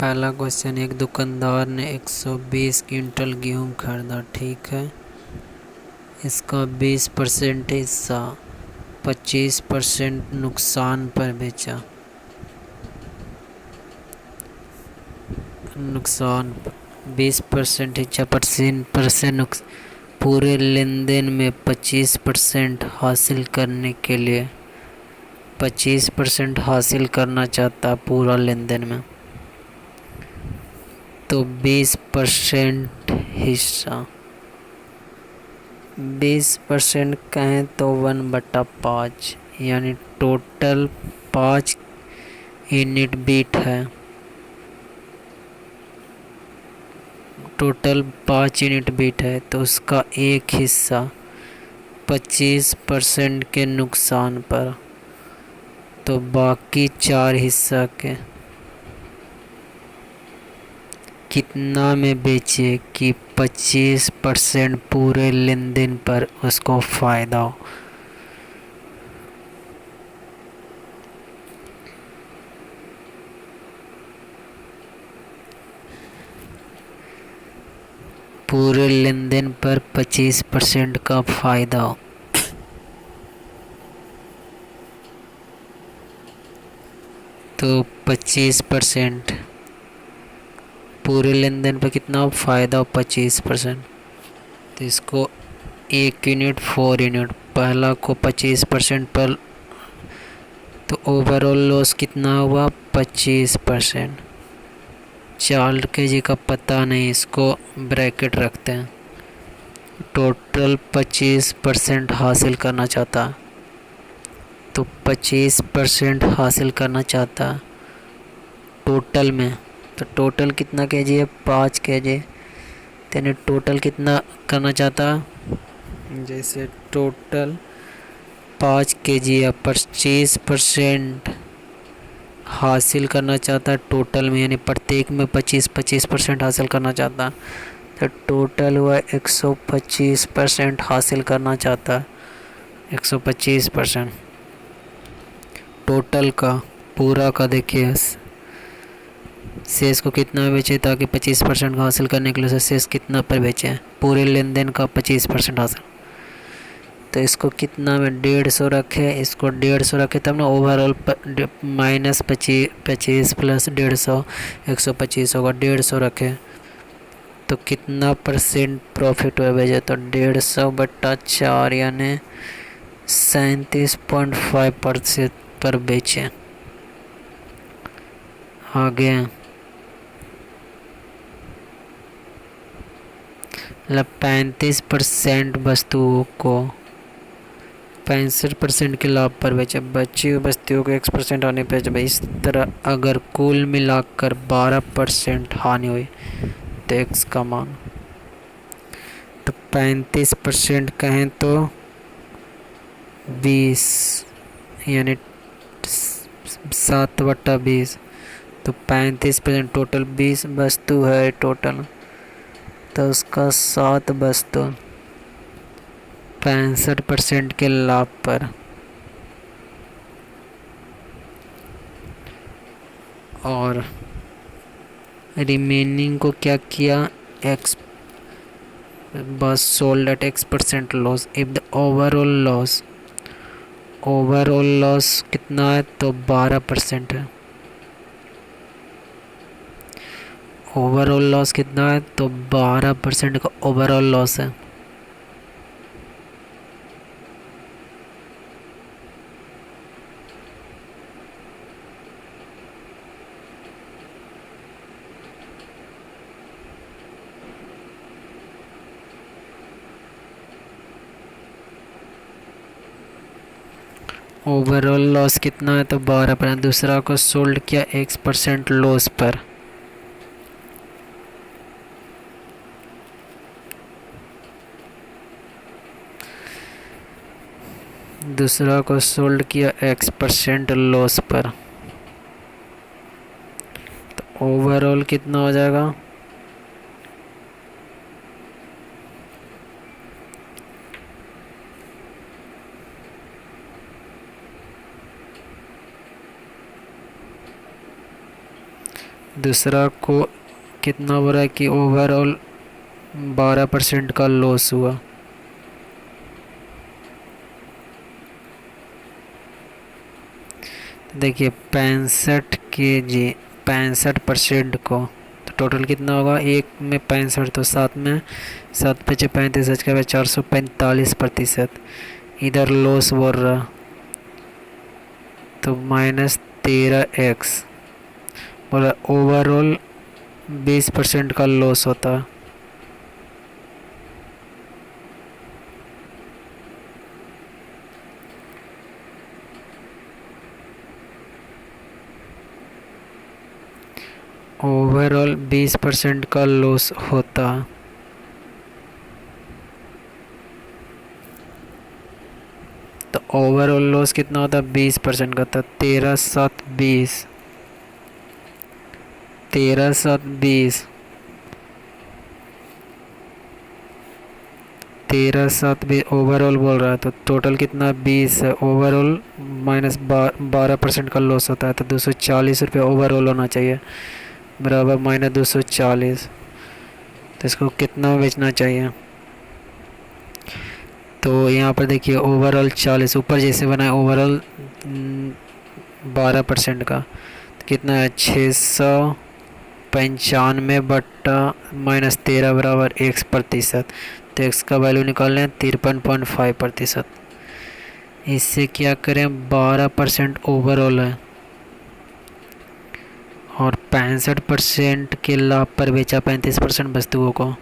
पहला क्वेश्चन, एक दुकानदार ने 120 क्विंटल गेहूँ खरीदा, ठीक है। इसका 20% हिस्सा 25% नुकसान पर बेचा। नुकसान 20% हिस्सा 25% पूरे लेन देन में 25% हासिल करने के लिए 25% हासिल करना चाहता पूरा लेन देन में, तो 20% हिस्सा 20% कहें तो 1/5 यानी टोटल 5 यूनिट बीट है। टोटल 5 यूनिट बीट है तो उसका एक हिस्सा 25% के नुकसान पर, तो बाकी 4 हिस्सा के कितना में बेचे कि 25% पूरे लेन देन पर उसको फ़ायदा हो। पूरे लेन देन पर 25% का फ़ायदा हो। तो 25% पूरे लेन देन पर कितना फ़ायदा हो, 25%। तो इसको 1 यूनिट 4 यूनिट, पहला को 25% पर, तो ओवरऑल लॉस कितना हुआ 25%। 4 kg का पता नहीं, इसको ब्रैकेट रखते हैं। टोटल 25% हासिल करना चाहता, तो 25% हासिल करना चाहता टोटल में, तो टोटल कितना kg है 5 kg, यानी टोटल कितना करना चाहता, जैसे टोटल 5 kg या 25% हासिल करना चाहता टोटल में, यानी प्रत्येक में 25% हासिल करना चाहता, तो टोटल हुआ 125% हासिल करना चाहता। 125% टोटल का पूरा का देखिए, शेष को कितना बेचे ताकि 25% का हासिल करने के लिए शेष कितना पर बेचे, पूरे लेन देन का 25% हासिल, तो इसको कितना में 150 रखे, इसको 150 रखे तब ना ओवरऑल -25 25 प्लस 150 125 होगा। 150 रखे तो कितना % प्रॉफिट हुआ भेजे, तो 150/4 यानी 37.5% पर बेचे। आगे मतलब 35% वस्तुओं को 65% के लाभ पर बेचे, बची हुई वस्तुओं को 1% हानि पर बेचे। इस तरह अगर कुल मिलाकर 12% हानि हुई तो x का मान, तो 35% कहें तो 20 यानी 7/20, तो 35% टोटल 20 वस्तु है टोटल, तो उसका 7 वस्तु 65% के लाभ पर, और रिमेनिंग को क्या किया, x बस sold at x% loss. If the overall loss कितना है, तो 12% है। ओवरऑल लॉस कितना है, तो 12% का ओवरऑल लॉस है। ओवरऑल लॉस कितना है, तो 12%। दूसरा को सोल्ड किया 1% लॉस पर, दूसरा को सोल्ड किया 1% लॉस पर, तो ओवरऑल कितना हो जाएगा, दूसरा को कितना हो रहा है कि ओवरऑल 12% का लॉस हुआ। देखिए 65% को, तो टोटल कितना होगा, एक में 65 तो सात में 7 × 5 = 35, इसके बाद 445%। इधर लॉस बोल रहा तो -13x बोला ओवरऑल 20% का लॉस होता है। ओवरऑल 20% का लॉस होता। तो ओवरऑल लॉस कितना होता है, 20% का था। 13×7=20, 13×7=20, 13×7=20 ओवरऑल बोल रहा है, तो टोटल कितना 20 है। ओवरऑल -12% का लॉस होता है, तो 240 रुपये ओवरऑल होना चाहिए, बराबर -240। तो इसको कितना बेचना चाहिए, तो यहाँ पर देखिए ओवरऑल 40, ऊपर जैसे बना है ओवरऑल 12% का, तो कितना है 695/-13 बराबर x%। तो x का वैल्यू निकाल लें 53.5%। इससे क्या करें, 12% ओवरऑल है और 65% के लाभ पर बेचा 35% वस्तुओं को।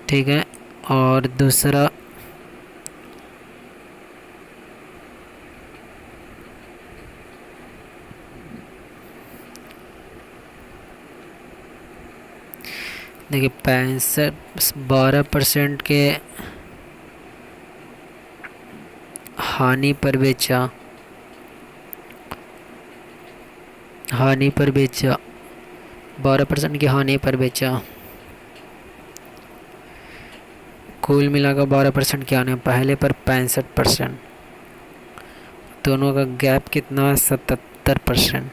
ठीक है, और दूसरा देखिए 12% के हानि पर बेचा 12% की हानि पर बेचा। कुल मिलाकर 12% के आने, पहले पर 65%, दोनों का गैप कितना है 77%,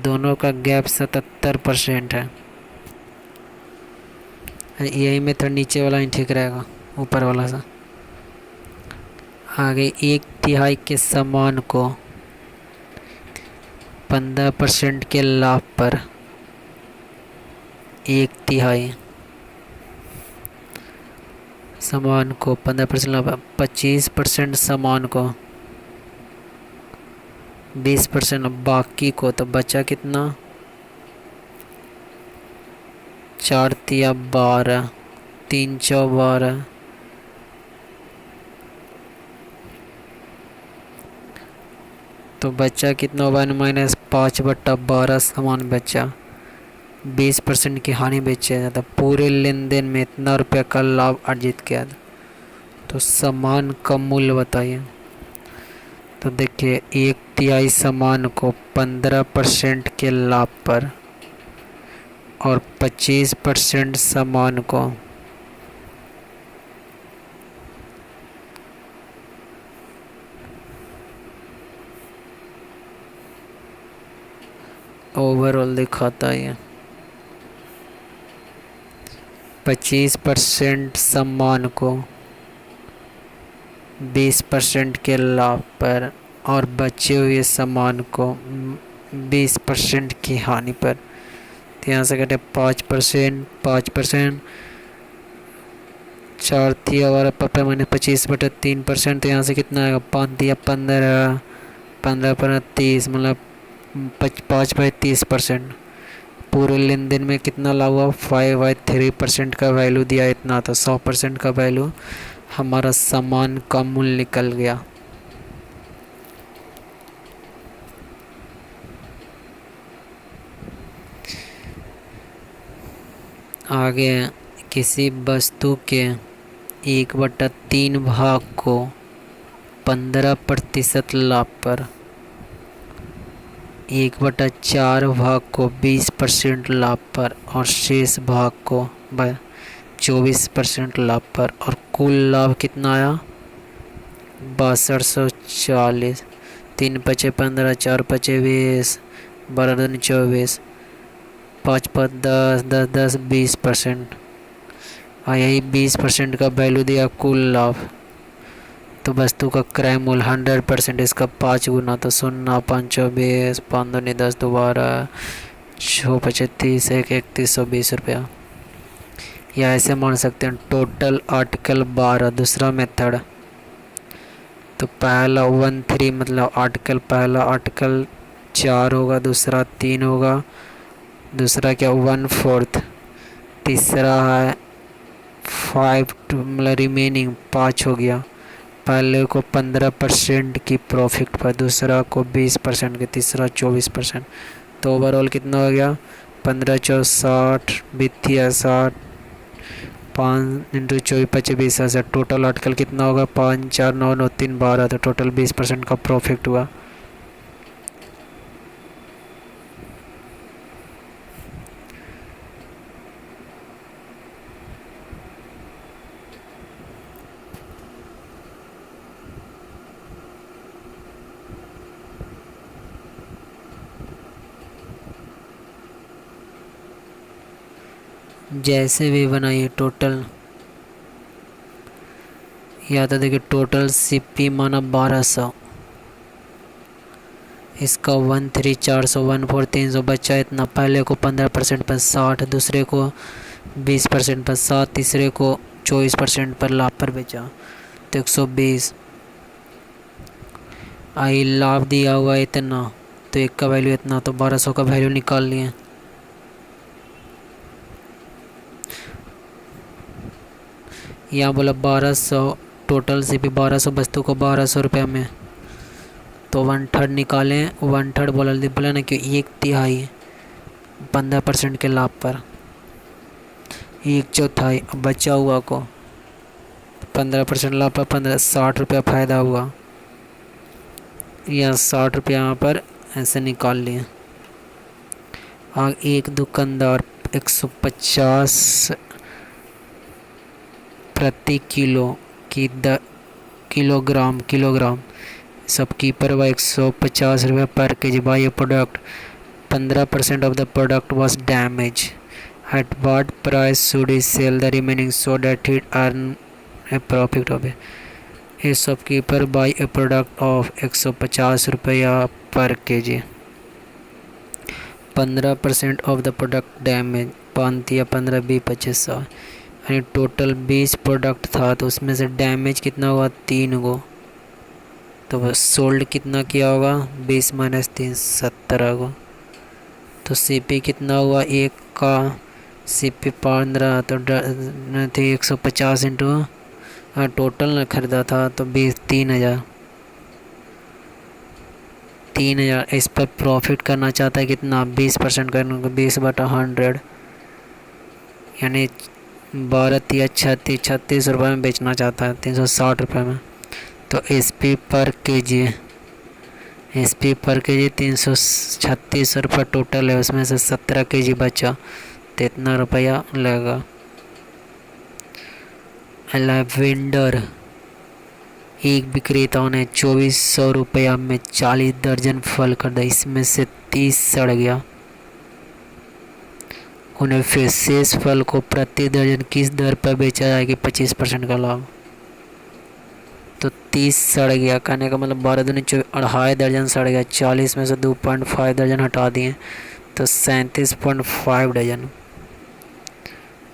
दोनों का गैप 77% है। यही मेथड नीचे वाला ही ठीक रहेगा, ऊपर वाला सा। आगे 1/3 के सामान को 15% के लाभ पर 1/3 सामान को 15% लाभ, 25% सामान को, 20% बाकी को, तो बचा कितना 4×12, 3×12, तो बचा कितना हुआ, -5/12 सामान बचा। 20% की हानि बेचा जाता, पूरे लेन देन में इतना रुपया का लाभ अर्जित किया था। तो सामान का मूल्य बताइए। तो देखिए 1/3 सामान को 15% के लाभ पर और 25% सामान को ओवरऑल दिखाता है। 25% सामान को 20% के लाभ पर और बचे हुए सामान को 20% की हानि पर। तो यहाँ से कटे 5%, 5%, 4×3 मैंने 25/3%, तो यहाँ से कितना आएगा 5×15, 15×30, मतलब 5/30%। पूरे लेन देन में कितना लाभ हुआ, 5/3% का वैल्यू दिया इतना, तो 100% का वैल्यू हमारा सामान का मूल्य निकल गया। आगे किसी वस्तु के 1/3 भाग को 15% लाभ पर, 1/4 भाग को 20% लाभ पर और शेष भाग को 24% लाभ पर, और कुल लाभ कितना आया 6240, 3 पचे 15, 4 पचे 20, 12 दूनी 24, 5 5 10, 10 10 20%। और यही 20% का वैल्यू दिया कुल लाभ। तो वस्तु का क्रय मूल्य 100%, इसका 5 गुना, तो 0 5 20, 5 दूनी 10, दोबारा 6 पचे 30, 1 3120 रुपया। या ऐसे मान सकते हैं टोटल आर्टिकल 12, दूसरा मेथड। तो पहला 13 मतलब आर्टिकल, पहला आर्टिकल 4 होगा, दूसरा 3 होगा, दूसरा क्या 1/4, तीसरा है 5 मतलब रिमेनिंग 5 हो गया। पहले को 15% की प्रॉफिट पर, दूसरा को 20% की, तीसरा 24%। तो ओवरऑल कितना हो गया 15 4 60, वित्तीय 60, 5 इंटू 24 25 20, टोटल आर्टिकल कितना होगा 5 4 9 9 3 12, तो टोटल 20% का प्रॉफिट हुआ। जैसे भी बनाइए टोटल, या तो देखिए टोटल सीपी माना 1200, इसका 13 400, 14 300 बचा इतना। पहले को 15% पर 60, दूसरे को 20% पर 7, तीसरे को 24% पर लाभ पर बेचा, तो 120। आई लाभ दिया हुआ इतना, तो एक का वैल्यू इतना, तो 1200 का वैल्यू निकाल लिए। यहाँ बोला 1200, टोटल से भी 1200, वस्तु को 1200 रुपये में, तो 1/3 निकालें। 1/3 बोला ना कि 1/3 15% के लाभ पर, 1/4 बचा हुआ को 15% लाभ पर 15 60 रुपया फ़ायदा हुआ, या 60 रुपया यहाँ पर ऐसे निकाल लिए। एक दुकानदार 150 प्रति किलो की किलोग्राम शॉपकीपर व 150 रुपये पर के जी by product. 15% of the product was damaged. At what price should he sell the remaining so that he earn a profit of it? A shopkeeper buy a product of 150 रुपया पर के जी। 15% of the product damage, 5 या 15 20 25 यानी total 20 product था, तो उसमें से damage कितना हुआ 3 गो, तो बस सोल्ड कितना किया होगा 20 माइनस 3 17 गो। तो सीपी कितना हुआ एक का, सीपी 15, तो थी 150 इंटू टोटल ना खरीदा था तो 3,000। इस पर प्रॉफिट करना चाहता है कितना 20% करने को, 20/100 यानी 12 या 36 रुपये में बेचना चाहता है, 360 रुपये में। तो एसपी पर केजी 336 रुपये टोटल है, उसमें से 17 केजी बचा, तो इतना रुपया लगेगा। वेंडर एक विक्रेता ने 2400 रुपया में 40 दर्जन फल खरीदा, इसमें से 30 सड़ गया। उन्हें फिर शेष फल को प्रति दर्जन किस दर पर बेचा जाएगी 25% का लाभ। तो 30 सड़ गया, कहने का मतलब 12 दूनी 2.5 दर्जन सड़ गया, 40 में से 2.5 दर्जन हटा दिए, तो 37.5 दर्जन,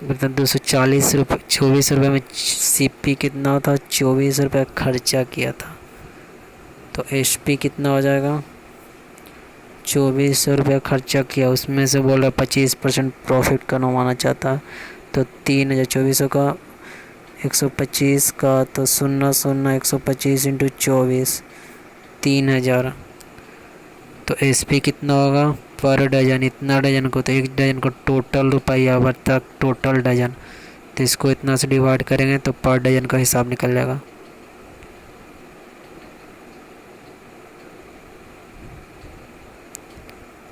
मतलब 240 रुपये। 24 रुपये में सीपी कितना था 24 रुपये खर्चा किया था, तो एसपी कितना हो जाएगा 2400 रुपये खर्चा किया, उसमें से बोल रहा 25% प्रॉफिट कमाना चाहता है। तो 3,024 का 125 का, तो 0 0 125 इंटू 24 3,000। तो एसपी कितना होगा पर डजन, इतना डजन को, तो एक डजन को टोटल रुपया बर्ता टोटल डजन, तो इसको इतना से डिवाइड करेंगे तो पर डजन का हिसाब निकल जाएगा।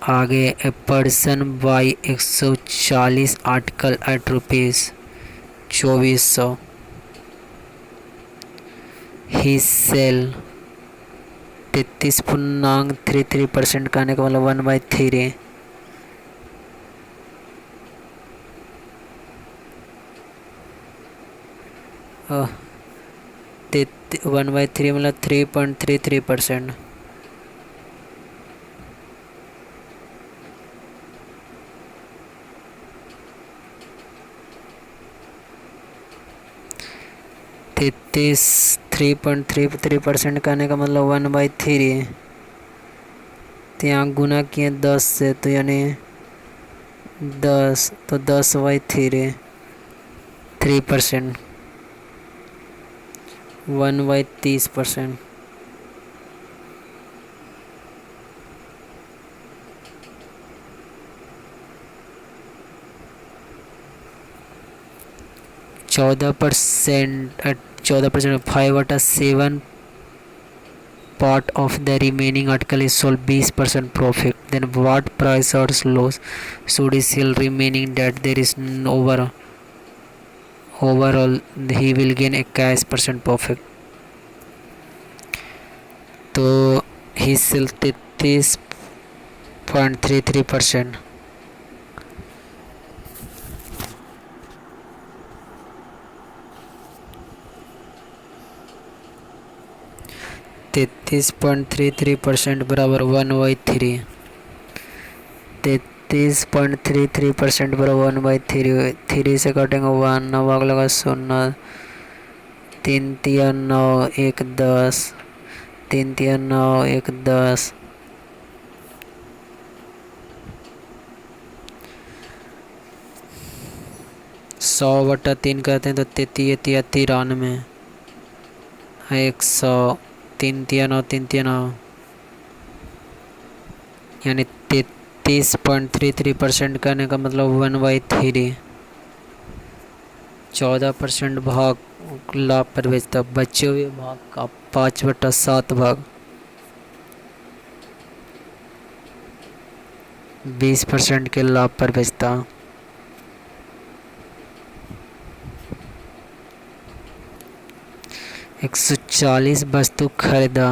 आगे a person buy 140 article at rupees 2400, he sell 33.33% का आने का मतलब 1/3 1/3 मतलब 3.33%। 3.33% का आने का मतलब 1/3 तो यहाँ गुना किए 10 से तो यानी 10 तो 10/3 3% 1/30%। चौदह percent 5/7 part of the remaining article is sold 20% profit, then what price or loss should he sell remaining that there is no overall he will gain a cash percent profit। तो he sell 33.33%। 33.33% बराबर 1/3 33.33% बराबर 1/3 3 से काटेंगे 1 9 भाग लगा 0 3 3 9 1 10 3 3 9 1 10 100/3 करते हैं तो 93 100 3 3 9 3 3 9 यानी 33.33% करने का मतलब 1/3 14% भाग लाभ पर बेचता बचे हुए भाग का 5/7 भाग 20% के लाभ पर बेचता। 140 वस्तु खरीदा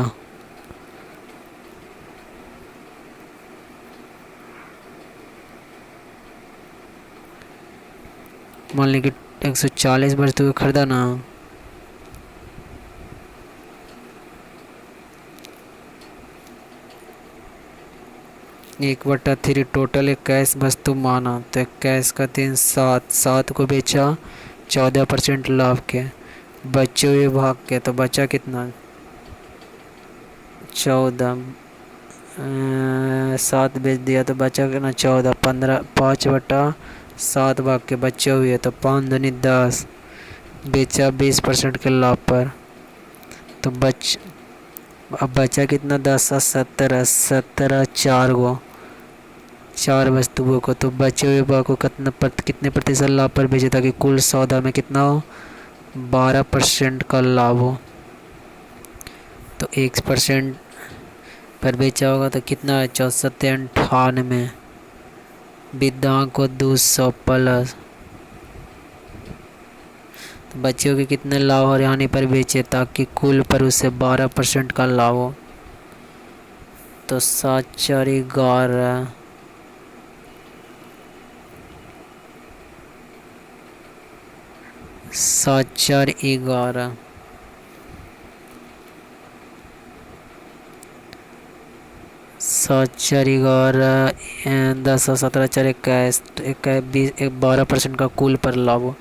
मान ली कि 140 वस्तु खरीदा ना एक बटा 3 टोटल 21 वस्तु माना तो 21 का 3 7 को बेचा 14% लाभ के बचे हुए भाग के तो बचा कितना 14 7 बेच दिया तो बचा कितना 14 15 5/7 भाग के बचे हुए तो 5 दूनी 10 बेचा 20% के लाभ पर तो अब बचा कितना 10 17 4 वस्तुओं को तो बचे हुए भाग को कितने प्रतिशत लाभ पर बेचे ताकि कुल सौदा में कितना हो 12% का लाभ हो। तो 1% पर बेचा होगा तो कितना है 6498 विद्या को 200 प्लस तो बच्चों के कितने लाभ और हानि पर बेचे ताकि कुल पर उसे 12% का लाभ हो। तो 7 4 11 7 4 11 7 4 11 10 17 4 21 12% का कुल पर लाभ हो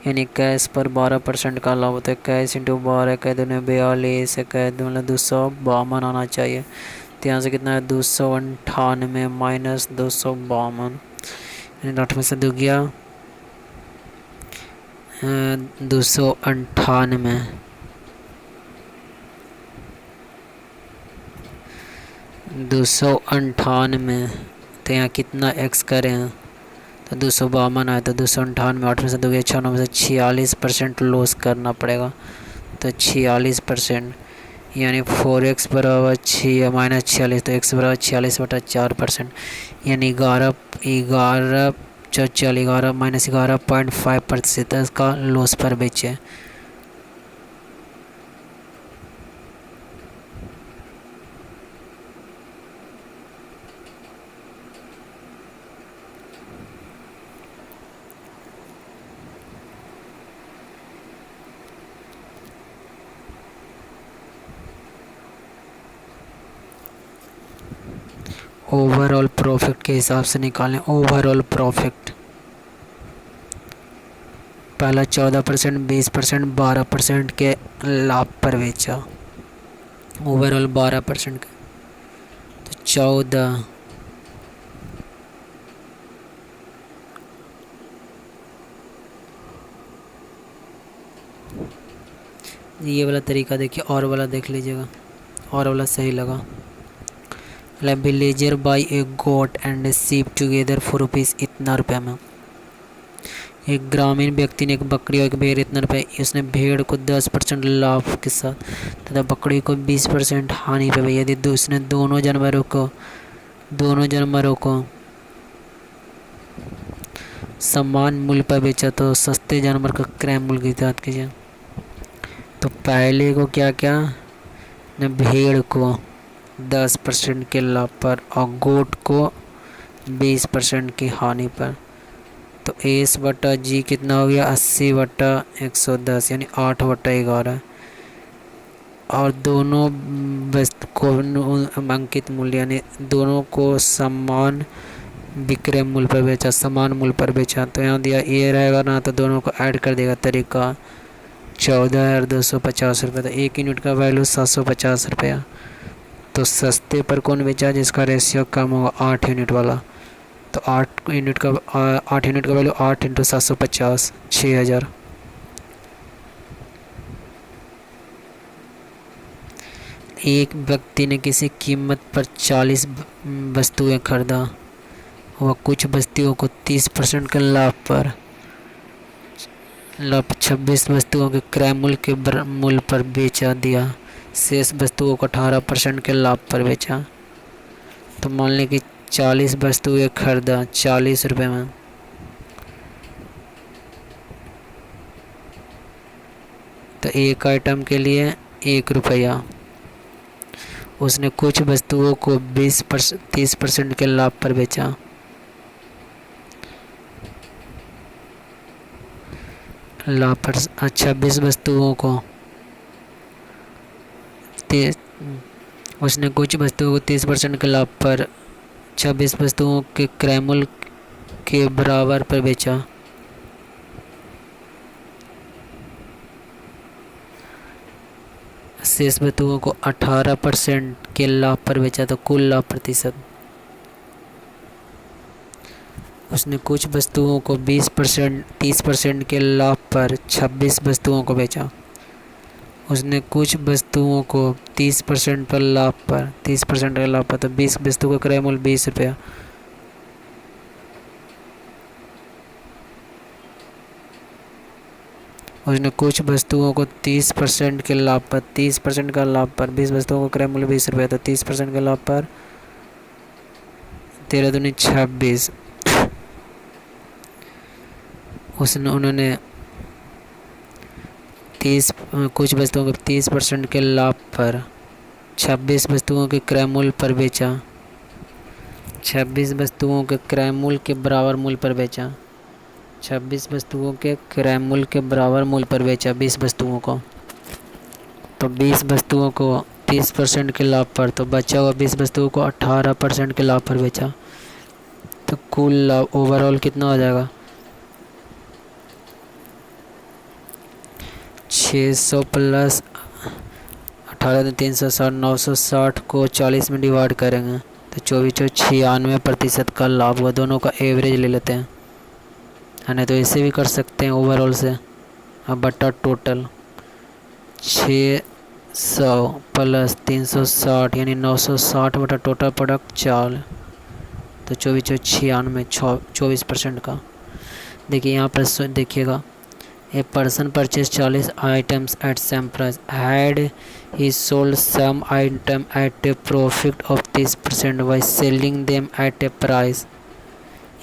यानी 21 पर 12% का लाभ होता है 21 इंटू 12 इक्कीस 42 इक्कीस 252 आना चाहिए। तो यहाँ से कितना है 298 माइनस 252 यानी 8 में से 2 गया 298 298 तो यहाँ कितना एक्स करें तो 252 आए तो 298 8 में से 2 गया 6 9 में से 46% लॉस करना पड़ेगा तो 46% यानी 4x बराबर 6 माइनस 46 तो x बराबर 46/4% यानी 11 माइनस 11.5% का लॉस पर बेचे। ओवरऑल प्रॉफिट के हिसाब से निकालें। ओवरऑल प्रॉफिट पहला 14%, 20%, 12% के लाभ पर बेचा। ओवरऑल 12% का तो 14, ये वाला तरीका देखिए, और वाला देख लीजिएगा, और वाला सही लगा। Villager buy a goat and a sheep together for rupees इतना रुपये में। एक ग्रामीण व्यक्ति ने एक बकरी और एक भेड़ इतना रुपये, उसने भेड़ को 10% लाभ के साथ तथा बकरी को 20% हानि पे बेचा। यदि उसने दोनों जानवरों को समान मूल्य पर बेचा तो सस्ते जानवर का क्रय मूल्य की बात कीजिए। तो पहले को क्या क्या ने भेड़ को 10% के लाभ पर और गोट को 20% की हानि पर। तो एस बटा जी कितना हो गया, 80/110 यानी 8/11। और दोनों वस्तु को अंकित मूल्य यानी दोनों को समान विक्रय मूल्य पर बेचा, समान मूल्य पर बेचा। तो यहाँ दिया ये रहेगा ना, तो दोनों को ऐड कर देगा। तरीका 14,250 रुपये। तो 1 यूनिट का वैल्यू 750 रुपया। तो सस्ते पर कौन बेचा, जिसका रेशियो कम होगा, 8 यूनिट वाला। तो 8 यूनिट का वैल्यू 8 × 750 6000। एक व्यक्ति ने किसी कीमत पर 40 वस्तुएं खरीदा। वह कुछ वस्तुओं को 30% के लाभ पर 26 वस्तुओं के क्रय मूल्य पर बेचा दिया। शेष वस्तुओं को 18% के लाभ पर बेचा। तो मान लें कि 40 वस्तुएं खरीदा 40 रुपये में, तो एक आइटम के लिए 1 रुपया। उसने कुछ वस्तुओं को 30% के लाभ पर बेचा। लाभ पर 26 वस्तुओं को उसने कुछ वस्तुओं को 30% के लाभ पर 26 वस्तुओं के क्रय मूल्य के बराबर पर बेचा। शेष वस्तुओं को 18% के लाभ पर बेचा। तो कुल लाभ प्रतिशत, उसने कुछ वस्तुओं को 30% के लाभ पर 26 वस्तुओं को बेचा। उसने कुछ वस्तुओं को 30% पर लाभ पर 30% के लाभ पर, तो 20 वस्तु का क्रय मूल्य 20 रुपया। उसने कुछ वस्तुओं को 30% के लाभ पर 30% का लाभ पर 20 वस्तुओं का क्रय मूल्य 20 रुपया। तो 30% के लाभ पर 13 दूनी 26। उन्होंने कुछ वस्तुओं को 30% के लाभ पर 26 वस्तुओं के क्रय मूल्य पर बेचा। 26 वस्तुओं के क्रय मूल्य के बराबर मूल्य पर बेचा। 26 वस्तुओं के क्रय मूल्य के बराबर मूल्य पर बेचा 20 वस्तुओं को। तो 20 वस्तुओं को 30% के लाभ पर, तो बचा हुआ 20 वस्तुओं को 18% के लाभ पर बेचा। तो कुल लाभ ओवरऑल कितना हो जाएगा, 600 प्लस 18 360 960 को 40 में डिवाइड करेंगे तो 2496% का लाभ हुआ। दोनों का एवरेज ले लेते हैं, है ना। तो ऐसे भी कर सकते हैं ओवरऑल से। अब बटा टोटल 600 प्लस 360 यानी 960 बटा टोटल प्रोडक्ट 4, तो 2496 24% का। देखिए यहाँ पर देखिएगा, a person purchase 40 items at same price. Had he sold some item at a profit of 30% by selling them at a price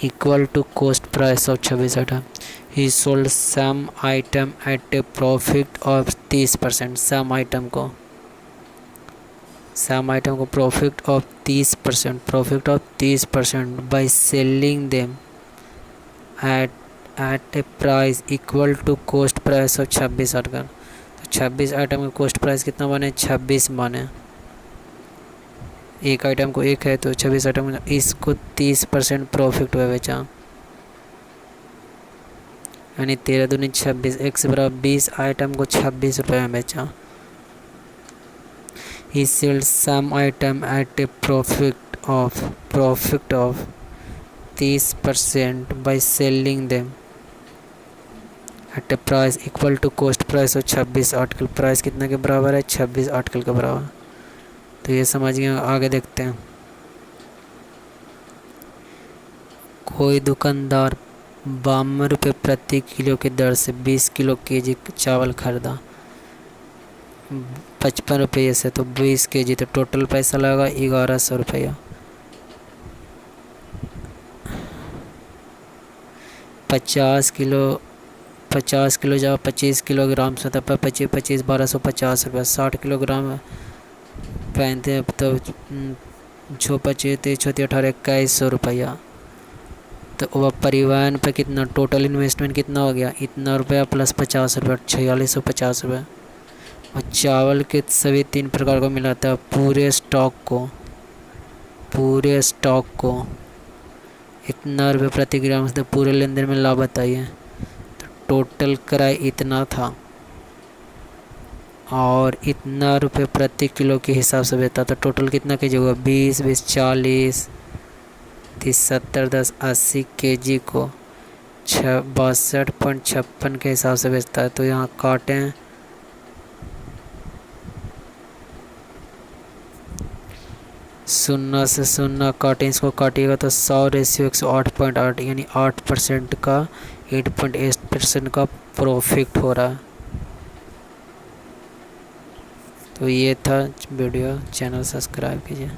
equal to cost price of 26 item. He sold some item at a profit of 30%. some item को profit of 30% by selling them at a price equal to cost price of 26 item. तो 26 item का cost price कितना बने, 26 बने। एक item को एक है तो 26 आइटम, इसको 30% प्रॉफिट हुआ बेचा, यानी 13 दूनी 26, x बराबर 20 आइटम को 26 रुपये में बेचा। He sold some item at a profit of 30% by selling them at a price equal to cost price of 26 article. Price कितना के बराबर है? 26 आर्टिकल के बराबर। तो ये समझ गए। आगे देखते हैं। कोई दुकानदार 52 रुपये प्रति किलो की दर से 20 किलो केजी चावल खरीदा 55 रुपये से, तो 20 केजी, तो टोटल पैसा लगा 1100 रुपया। 50 किलो जब 25 किलोग्राम से, तब 25 1250 रुपये। 60 किलोग्राम पहनते हैं तो 18 2100 रुपया। तो वह परिवहन पर कितना, टोटल इन्वेस्टमेंट कितना हो गया? इतना रुपया प्लस 50 रुपये, 4650 रुपये। और चावल के सभी 3 प्रकार को मिलाता है, पूरे स्टॉक को इतना रुपये प्रति ग्राम से, पूरे लेन देन में लाभ बताइए। तो टोटल किराया इतना था और इतना रुपये प्रति किलो के हिसाब से बेचता, तो टोटल कितना केजी होगा? 20 20 40 30 70 10 80 केजी को 62.56 के हिसाब से बेचता है। तो यहाँ काटें, शून्य से शून्य काटें, इसको काटिएगा तो 100/108.8, यानी 8% का 8.8% का प्रॉफिट हो रहा है। तो ये था वीडियो, चैनल सब्सक्राइब कीजिए।